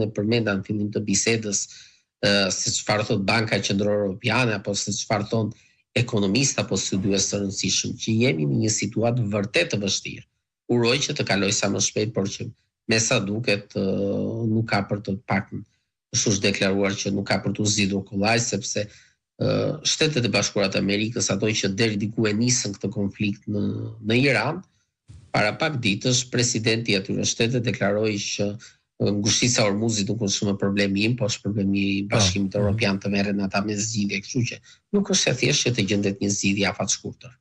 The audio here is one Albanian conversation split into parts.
Në përmenda në fillim të bisedës se çfarë thot Banka Qendrore Evropiane apo se çfarë thon ekonomista apo studiues të rëndësishëm, që jemi në një situatë vërtet të vështirë. Uroj që të kaloj sa më shpejt, por që me sa duket nuk ka për të paktën është deklaruar që nuk ka për të zgjidhur kollaj, sepse Shtetet e Bashkuara të Amerikës, ato që deri diku e nisën këtë konflikt në Iran, para pak ditësh presidenti i atyre shtete deklaroi që ngushtica e Hormuzit nuk është më problemi im, po është problemi i Bashkimit Evropian të merren ata me zgjidhje, kështu që nuk është e thjeshtë që të gjendet një zgjidhje afatshkurtër.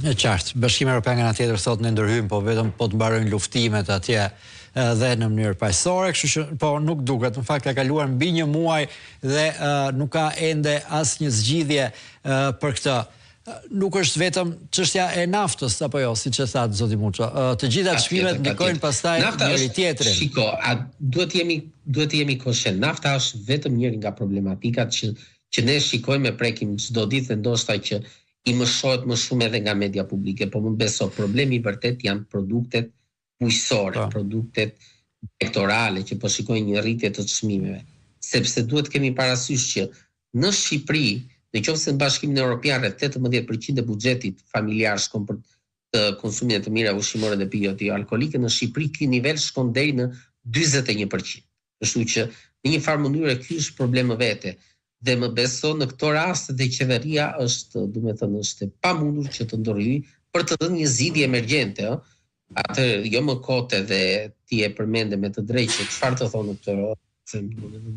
Në qartë, Bashkimi Evropian nga tjetër thotë ne ndërhyjmë, po vetëm po të mbarojnë luftimet atje dhe në mënyrë paqësore, kështu që po nuk duket, në fakt ka kaluar mbi një muaj dhe nuk ka ende asnjë zgjidhje për këtë. Nuk është vetëm çështja e naftës apo jo, siç e thatë zoti Muço. Të gjitha çmimet ndikojnë pastaj njëri tjetrin. Shiko, duhet të jemi koshent. Nafta është vetëm njëri nga problematikat që ne shikojmë e prekim çdo ditë, ndoshta që i mëshohet më shumë edhe nga media publike, po më beso problemi i vërtet janë produktet bujqësore, produktet elektorale që po shikojnë një rritje të çmimeve, sepse duhet kemi parasysh që në Shqipëri, nëse në Bashkimin Evropian rreth 18% e buxhetit familjar shkon për të konsumin të mirave ushqimore dhe pijeve jo alkolike, në Shqipëri ky nivel shkon deri në 41%. Kështu që në një farë mënyrë ky është problem vete. Dhe më beso në këto raste dhe qeveria është, është e pamundur që të ndorhyjë për të dhënë një zgjidhje emergjente, atë jo më kote dhe ti e përmende me të drejtë që çfarë të thonë këtë,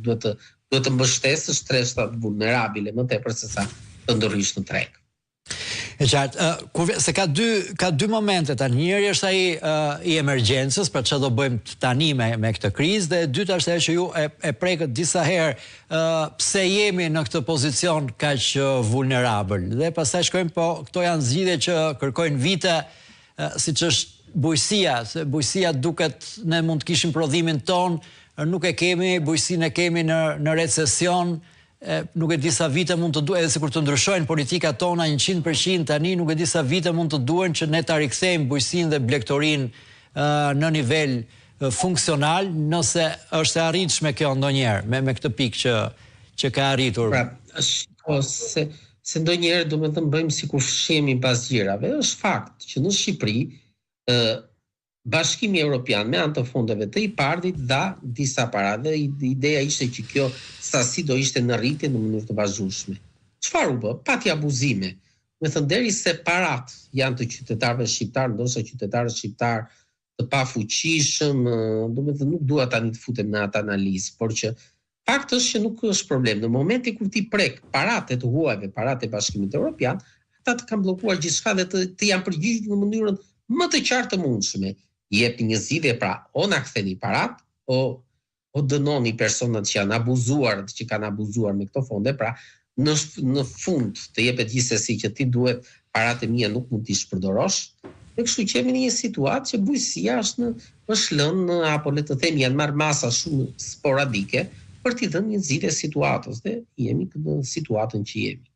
duhet të mbështesësh treshtat vulnerabile më tepër se sa të ndorhysh në treg. E qartë, se ka dy momente tani. Njëri është ai i emergjencës, për çfarë do bëjmë tani me këtë krizë, dhe e dyta është ajo që ju e prekët disa herë pse jemi në këtë pozicion kaq vulnerabël. Dhe pastaj shkojmë, po këto janë zgjidhje që kërkojnë vite, siç është bujqësia, se bujqësia duket ne mund të kishim prodhimin ton, nuk e kemi, bujqësinë e kemi në recesion. Nuk e di sa vite mund të duhen, edhe sikur të ndryshojnë politikat tona 100% tani, nuk e di sa vite mund të duhen që ne ta rikthejmë bujqësinë dhe blegtorinë në nivel funksional, nëse është e arritshme kjo ndonjëherë me këtë pikë që ka arritur. Pra, se ndonjëherë do të bëjmë sikur fshihemi pas gjërave. Është fakt që në Shqipëri Bashkimi Evropian me anë të fondeve të IPARD-it dha disa para dhe ideja ishte që kjo sasi do ishte në rritje në mënyrë të vazhdueshme. Çfarë u bë? Pati abuzime. Me thënë deri se parat janë të qytetarëve shqiptar, ndoshta qytetarët shqiptar të pafuqishëm, nuk dua tani të futem në atë analizë, por që fakti është që nuk është problem. Në momentin kur ti prek paratë të huajve, paratë e Bashkimit Evropian, ata të kanë bllokuar gjithçka dhe të janë përgjigjur në mënyrën më të qartë të mundshme. Jep një zgjidhje, pra o na ktheni parat, o dënoni personat që janë abuzuar, që kanë abuzuar me këto fonde, pra në fund të jepet gjithsesi që ti duhet paratë e mia nuk mund t'i shpërdorosh. Dhe kështu që jemi në një situatë që bujqësia është lënë, apo le të themi janë marrë masa shumë sporadike për t'i dhënë një zgjidhje situatës dhe jemi në situatën që jemi.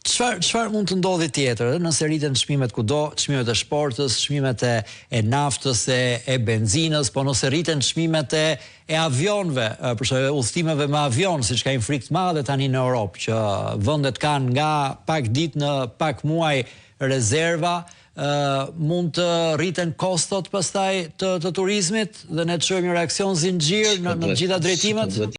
Çfarë mund të ndodhi tjetër, nëse rriten çmimet kudo, çmimet e shportës, çmimet e naftës, e benzinës, po nëse rriten çmimet e avionëve, për shembull udhëtimeve me avion, siç ka një frikë të madhe tani në Europë, që vendet kanë nga pak ditë në pak muaj rezerva, mund të rriten kostot pastaj të turizmit dhe ne të shohim një reaksion zinxhir në gjitha drejtimet?